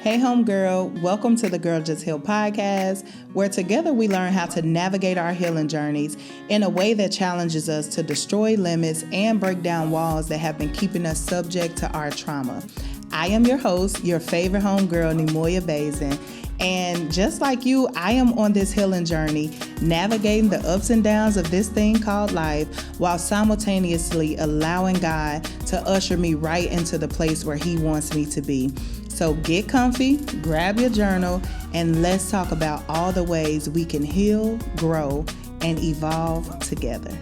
Hey homegirl, welcome to the Girl Just Heal podcast, where together we learn how to navigate our healing journeys in a way that challenges us to destroy limits and break down walls that have been keeping us subject to our trauma. I am your host, your favorite homegirl, Neimoya Basden, and just like you, I am on this healing journey, navigating the ups and downs of this thing called life, while simultaneously allowing God to usher me right into the place where He wants me to be. So get comfy, grab your journal, and let's talk about all the ways we can heal, grow, and evolve together.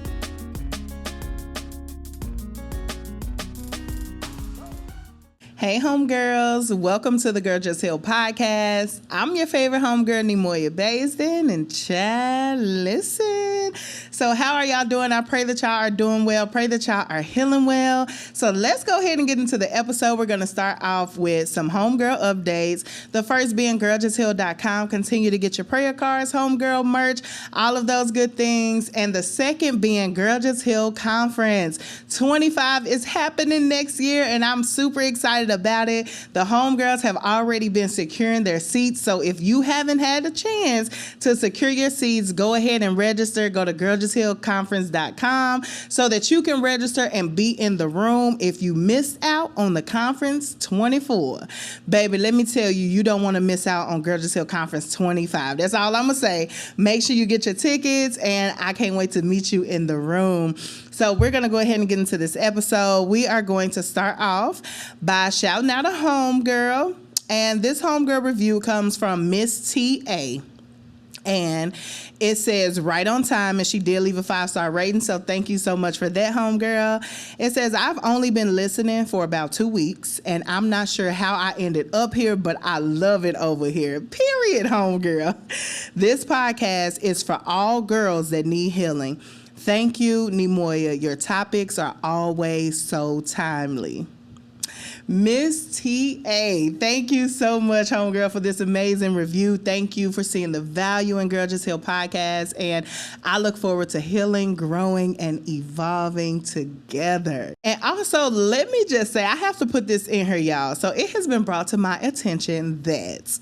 Hey homegirls, welcome to the Girl Just Heal podcast. I'm your favorite homegirl, Neimoya Basden, and child, listen. So how are y'all doing? I pray that y'all are doing well. Pray that y'all are healing well. So let's go ahead and get into the episode. We're going to start off with some homegirl updates. The first being girljustheal.com. Continue to get your prayer cards, homegirl merch, all of those good things. And the second being Girl Just Heal Conference. 25 is happening next year, and I'm super excited about it. The homegirls have already been securing their seats. So if you haven't had a chance to secure your seats, go ahead and register. Go to girljusthealconference.com so that you can register and be in the room if you missed out on the conference 24. Baby, let me tell you, you don't want to miss out on Girl Just Heal Conference 25. That's all I'm going to say. Make sure you get your tickets, and I can't wait to meet you in the room. So we're going to go ahead and get into this episode. We are going to start off by shouting out a homegirl. And this homegirl review comes from Miss T.A. And it says right on time, and she did leave a 5-star rating. So thank you so much for that, homegirl. It says, I've only been listening for about 2 weeks, and I'm not sure how I ended up here, but I love it over here. Period, homegirl. This podcast is for all girls that need healing. Thank you, Neimoya. Your topics are always so timely. Miss T.A., thank you so much, homegirl, for this amazing review. Thank you for seeing the value in Girl Just Heal podcast, and I look forward to healing, growing, and evolving together. And also, let me just say, I have to put this in here, y'all. So it has been brought to my attention that,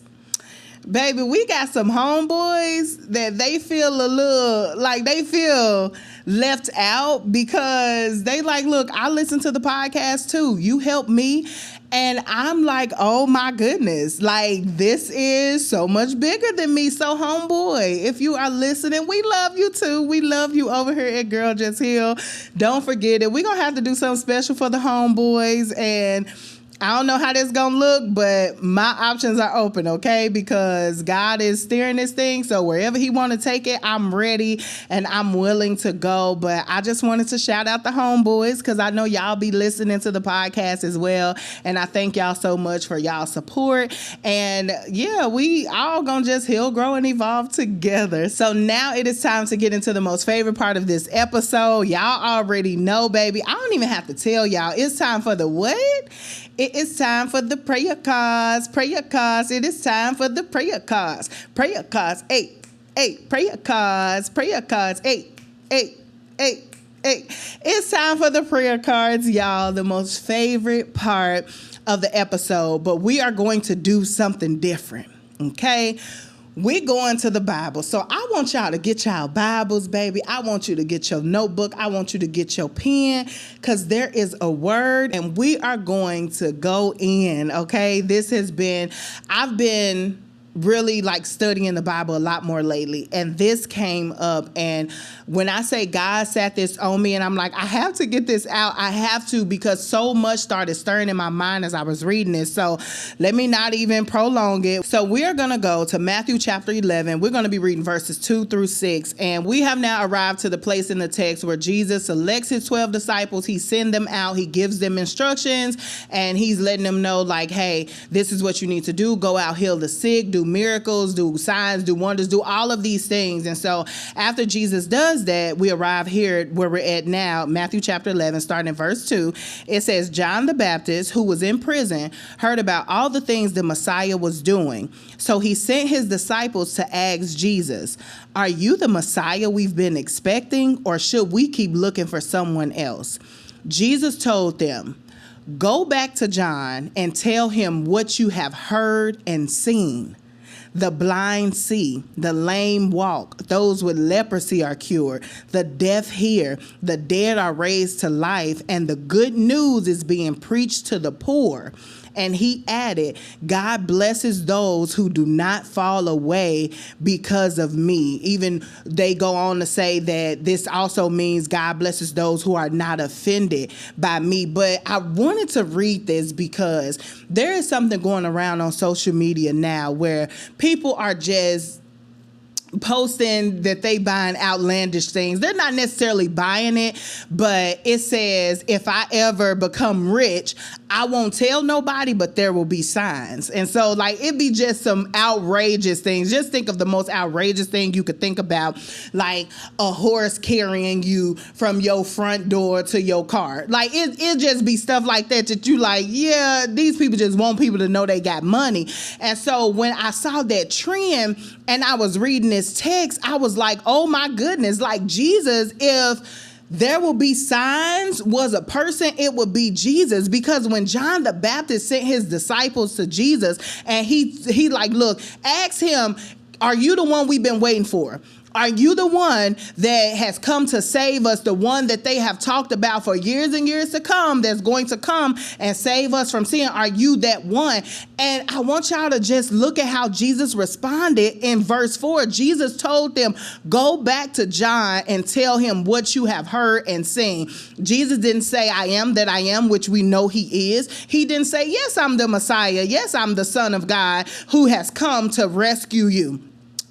baby, we got some homeboys that they feel a little like they feel left out because they like, look, I listen to the podcast too. You help me. And I'm like, oh my goodness, like this is so much bigger than me. So homeboy, if you are listening, we love you too. We love you over here at Girl Just Heal. Don't forget it. We're going to have to do something special for the homeboys, and I don't know how this gonna look, but my options are open, okay? Because God is steering this thing, so wherever He want to take it, I'm ready and I'm willing to go. But I just wanted to shout out the homeboys because I know y'all be listening to the podcast as well, and I thank y'all so much for y'all support. And yeah, we all gonna just heal, grow, and evolve together. So now it is time to get into the most favorite part of this episode. Y'all already know, baby. I don't even have to tell y'all. It's time for the what? It is time for the prayer cards. Prayer cards. It is time for the prayer cards. Prayer cards. 8. Prayer cards. Prayer cards. 8. It's time for the prayer cards, y'all. The most favorite part of the episode. But we are going to do something different. Okay? We're going to the Bible. So I want y'all to get y'all Bibles, baby. I want you to get your notebook. I want you to get your pen because there is a word and we are going to go in, okay? I've been really like studying the Bible a lot more lately, and this came up, and when I say God sat this on me and I'm like, I have to get this out, I have to, because so much started stirring in my mind as I was reading this. So let me not even prolong it. So we are going to go to Matthew chapter 11. We're going to be reading verses 2 through 6, and we have now arrived to the place in the text where Jesus selects his 12 disciples. He sends them out. He gives them instructions, and he's letting them know like, hey, this is what you need to do. Go out, heal the sick, do miracles, do signs, do wonders, do all of these things. And so after Jesus does that, we arrive here where we're at now, Matthew chapter 11, starting in verse 2. It says, John the Baptist, who was in prison, heard about all the things the Messiah was doing. So he sent his disciples to ask Jesus, are you the Messiah we've been expecting, or should we keep looking for someone else? Jesus told them, Go back to John and tell him what you have heard and seen. The blind see, the lame walk, those with leprosy are cured, the deaf hear, the dead are raised to life, and the good news is being preached to the poor. And he added, God blesses those who do not fall away because of me. Even they go on to say that this also means God blesses those who are not offended by me. But I wanted to read this because there is something going around on social media now where people are just posting that they buying outlandish things. They're not necessarily buying it, but it says, if I ever become rich, I won't tell nobody, but there will be signs. And so like, it'd be just some outrageous things. Just think of the most outrageous thing you could think about, like a horse carrying you from your front door to your car. Like it just be stuff like that you like, yeah, these people just want people to know they got money. And so when I saw that trend and I was reading this text, I was like, oh my goodness, like Jesus, if there will be signs was a person, it would be Jesus. Because when John the Baptist sent his disciples to Jesus and he like, look, ask him, are you the one we've been waiting for? Are you the one that has come to save us, the one that they have talked about for years and years to come, that's going to come and save us from sin? Are you that one? And I want y'all to just look at how Jesus responded in verse 4. Jesus told them, go back to John and tell him what you have heard and seen. Jesus didn't say, I am that I am, which we know he is. He didn't say, yes, I'm the Messiah. Yes, I'm the Son of God who has come to rescue you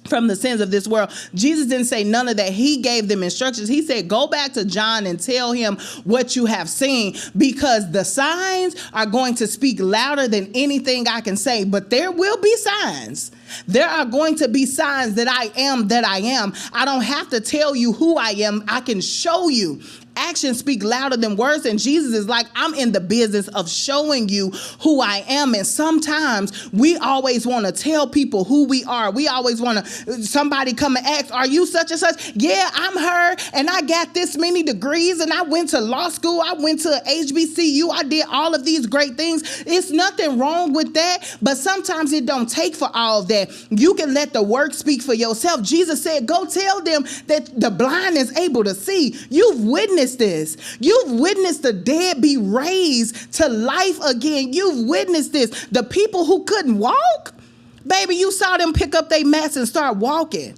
from the sins of this world. Jesus didn't say none of that. He gave them instructions. He said, go back to John and tell him what you have seen, because the signs are going to speak louder than anything I can say. But there will be signs. There are going to be signs that I am that I am. I don't have to tell you who I am. I can show you. Actions speak louder than words. And Jesus is like, I'm in the business of showing you who I am. And sometimes we always want to tell people who we are. We always want to, somebody come and ask, are you such and such? Yeah, I'm her. And I got this many degrees and I went to law school. I went to HBCU. I did all of these great things. It's nothing wrong with that. But sometimes it don't take for all of that. You can let the work speak for yourself. Jesus said, go tell them that the blind is able to see. You've witnessed this. You've witnessed the dead be raised to life again. You've witnessed this. The people who couldn't walk, baby, you saw them pick up their mats and start walking.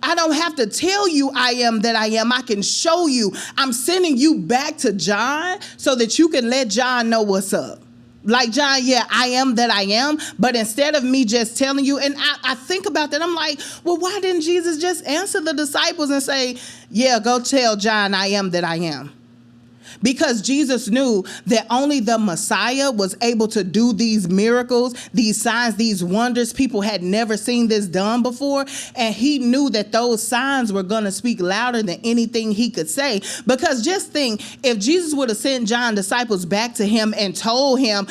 I don't have to tell you I am that I am. I can show you. I'm sending you back to John so that you can let John know what's up. Like, John, yeah, I am that I am. But instead of me just telling you, and I think about that, I'm like, well, why didn't Jesus just answer the disciples and say, yeah, go tell John I am that I am? Because Jesus knew that only the Messiah was able to do these miracles, these signs, these wonders. People had never seen this done before. And he knew that those signs were going to speak louder than anything he could say. Because just think, if Jesus would have sent John's disciples back to him and told him,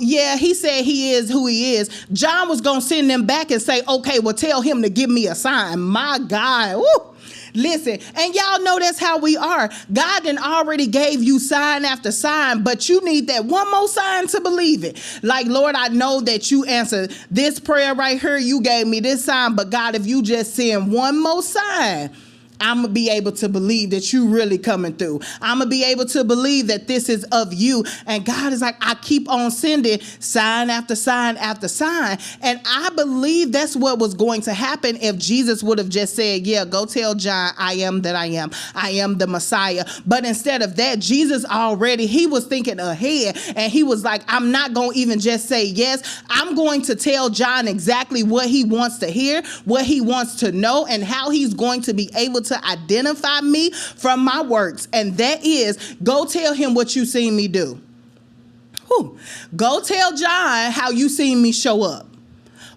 yeah, he said he is who he is, John was going to send them back and say, okay, well, tell him to give me a sign. My God. Woo. Listen, and y'all know that's how we are. God done already gave you sign after sign, but you need that one more sign to believe it. Like, Lord, I know that you answered this prayer right here. You gave me this sign, but God, if you just send one more sign, I'm going to be able to believe that you really coming through. I'm going to be able to believe that this is of you. And God is like, I keep on sending sign after sign after sign. And I believe that's what was going to happen if Jesus would have just said, yeah, go tell John, I am that I am. I am the Messiah. But instead of that, Jesus already, he was thinking ahead. And he was like, I'm not going to even just say yes. I'm going to tell John exactly what he wants to hear, what he wants to know, and how he's going to be able to identify me from my works. And that is, go tell him what you seen me do. Whew. Go tell John how you seen me show up.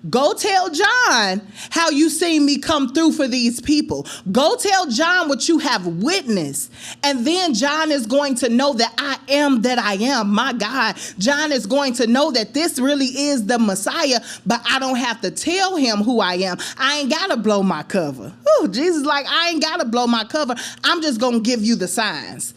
Go tell John how you seen me come through for these people. Go tell John what you have witnessed. And then John is going to know that I am that I am. My God, John is going to know that this really is the Messiah, but I don't have to tell him who I am. I ain't got to blow my cover. Ooh, Jesus like, I ain't got to blow my cover. I'm just going to give you the signs.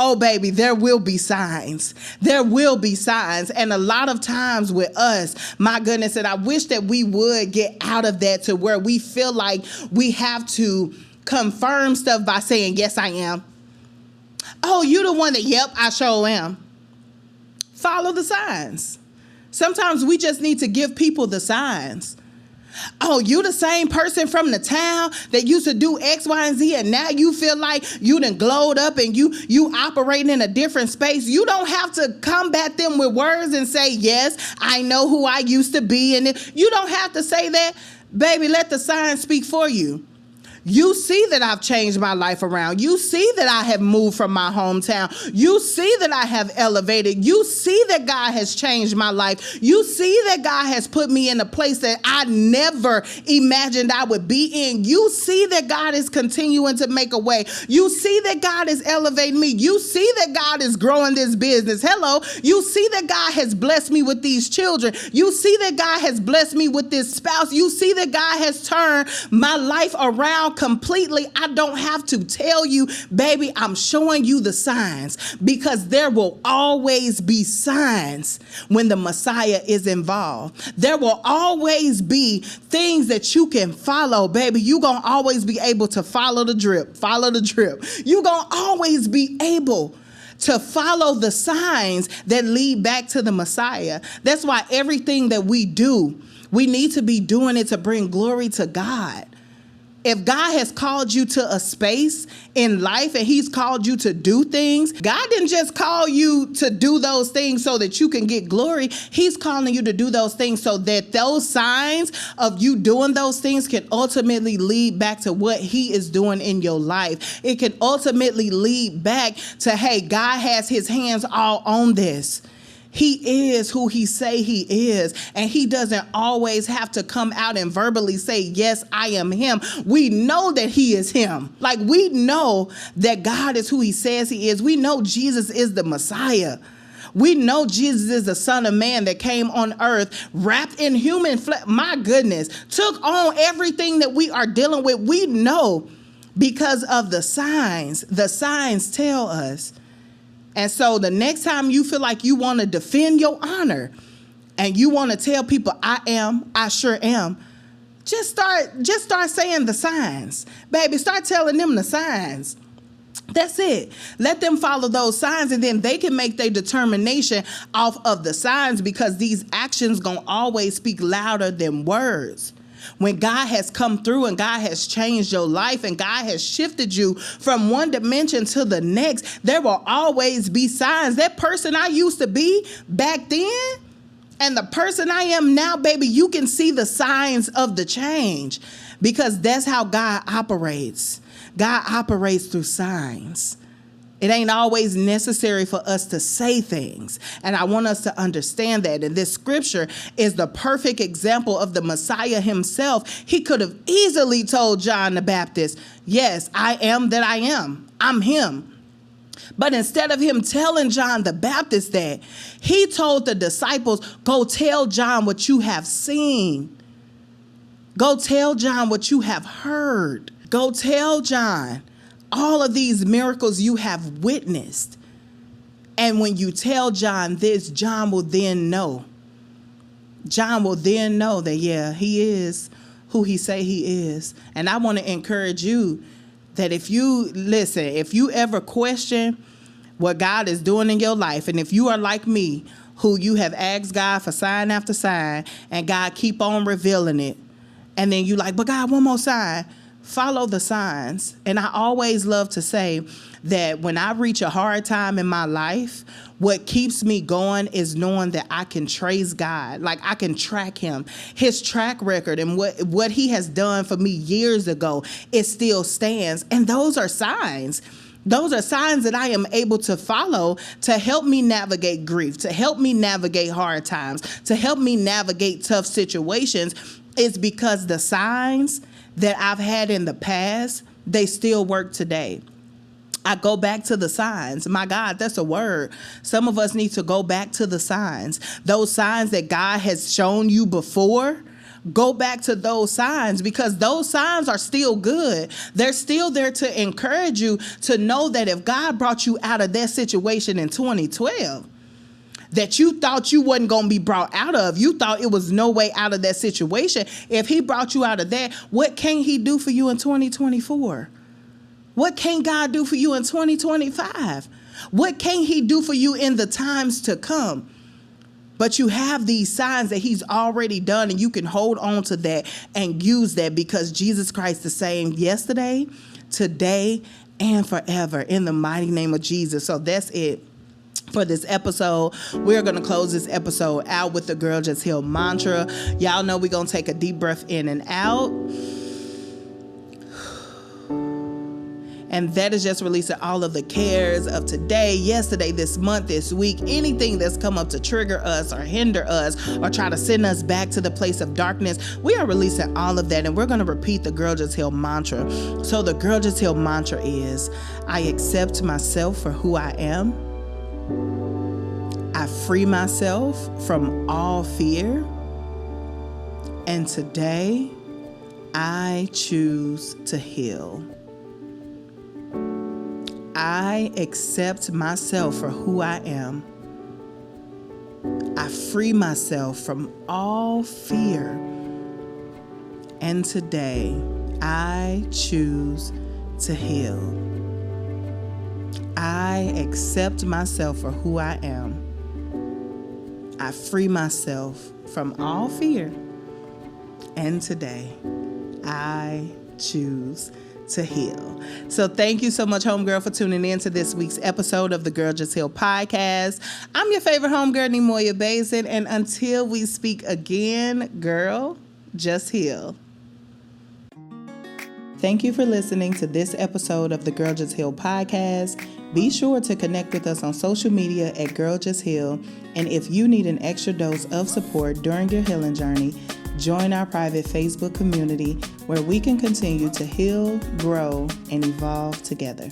oh baby, there will be signs. There will be signs. And a lot of times with us, my goodness, and I wish that we would get out of that to where we feel like we have to confirm stuff by saying, yes, I am. Oh, you the one that, yep, I sure am. Follow the signs. Sometimes we just need to give people the signs. Oh, you the same person from the town that used to do X, Y, and Z, and now you feel like you done glowed up and you operating in a different space. You don't have to combat them with words and say, yes, I know who I used to be. And you don't have to say that. Baby, let the signs speak for you. You see that I've changed my life around. You see that I have moved from my hometown. You see that I have elevated. You see that God has changed my life. You see that God has put me in a place that I never imagined I would be in. You see that God is continuing to make a way. You see that God is elevating me. You see that God is growing this business. Hello. You see that God has blessed me with these children. You see that God has blessed me with this spouse. You see that God has turned my life around completely. I don't have to tell you, baby, I'm showing you the signs, because there will always be signs when the Messiah is involved. There will always be things that you can follow, baby. You're going to always be able to follow the drip, You're going to always be able to follow the signs that lead back to the Messiah. That's why everything that we do, we need to be doing it to bring glory to God. If God has called you to a space in life and he's called you to do things, God didn't just call you to do those things so that you can get glory. He's calling you to do those things so that those signs of you doing those things can ultimately lead back to what he is doing in your life. It can ultimately lead back to, hey, God has his hands all on this. He is who he say he is, and he doesn't always have to come out and verbally say, yes, I am him. We know that he is him. Like, we know that God is who he says he is. We know Jesus is the Messiah. We know Jesus is the Son of Man that came on earth, wrapped in human flesh. My goodness, took on everything that we are dealing with. We know because of the signs. The signs tell us. And so the next time you feel like you want to defend your honor and you want to tell people, I sure am, just start saying the signs. Baby, start telling them the signs. That's it. Let them follow those signs, and then they can make their determination off of the signs, because these actions gonna always speak louder than words. When God has come through and God has changed your life and God has shifted you from one dimension to the next, there will always be signs. That person I used to be back then and the person I am now, baby, you can see the signs of the change, because that's how God operates. God operates through signs. It ain't always necessary for us to say things. And I want us to understand that. And this scripture is the perfect example of the Messiah himself. He could have easily told John the Baptist, yes, I am that I am. I'm him. But instead of him telling John the Baptist that, he told the disciples, go tell John what you have seen. Go tell John what you have heard. Go tell John all of these miracles you have witnessed. And when you tell John this, John will then know. John will then know that, yeah, he is who he say he is. And I want to encourage you that if you ever question what God is doing in your life, and if you are like me, who you have asked God for sign after sign, and God keep on revealing it, and then you like, but God, one more sign. Follow the signs. And I always love to say that when I reach a hard time in my life, what keeps me going is knowing that I can trace God. Like, I can track him. His track record and what he has done for me years ago, it still stands. And those are signs. Those are signs that I am able to follow to help me navigate grief, to help me navigate hard times, to help me navigate tough situations. It's because the signs that I've had in the past, they still work today. I go back to the signs. My God, that's a word. Some of us need to go back to the signs. Those signs that God has shown you before, go back to those signs, because those signs are still good. They're still there to encourage you to know that if God brought you out of that situation in 2012, that you thought you wasn't going to be brought out of, you thought it was no way out of that situation. If he brought you out of that, what can he do for you in 2024? What can God do for you in 2025? What can he do for you in the times to come? But you have these signs that he's already done, and you can hold on to that and use that, because Jesus Christ is the same yesterday, today, and forever, in the mighty name of Jesus. So that's it for this episode. We're going to close this episode out with the Girl Just Healed mantra. Y'all know we're going to take a deep breath in and out. And that is just releasing all of the cares of today, yesterday, this month, this week, anything that's come up to trigger us or hinder us or try to send us back to the place of darkness. We are releasing all of that, and we're going to repeat the Girl Just Healed mantra. So the Girl Just Healed mantra is, I accept myself for who I am. I free myself from all fear. And today, I choose to heal. I accept myself for who I am. I free myself from all fear. And today, I choose to heal. I accept myself for who I am. I free myself from all fear. And today, I choose to heal. So thank you so much, homegirl, for tuning in to this week's episode of the Girl Just Heal podcast. I'm your favorite homegirl, Neimoya Basden, and until we speak again, girl, just heal. Thank you for listening to this episode of the Girl Just Heal podcast. Be sure to connect with us on social media at Girl Just Heal. And if you need an extra dose of support during your healing journey, join our private Facebook community where we can continue to heal, grow, and evolve together.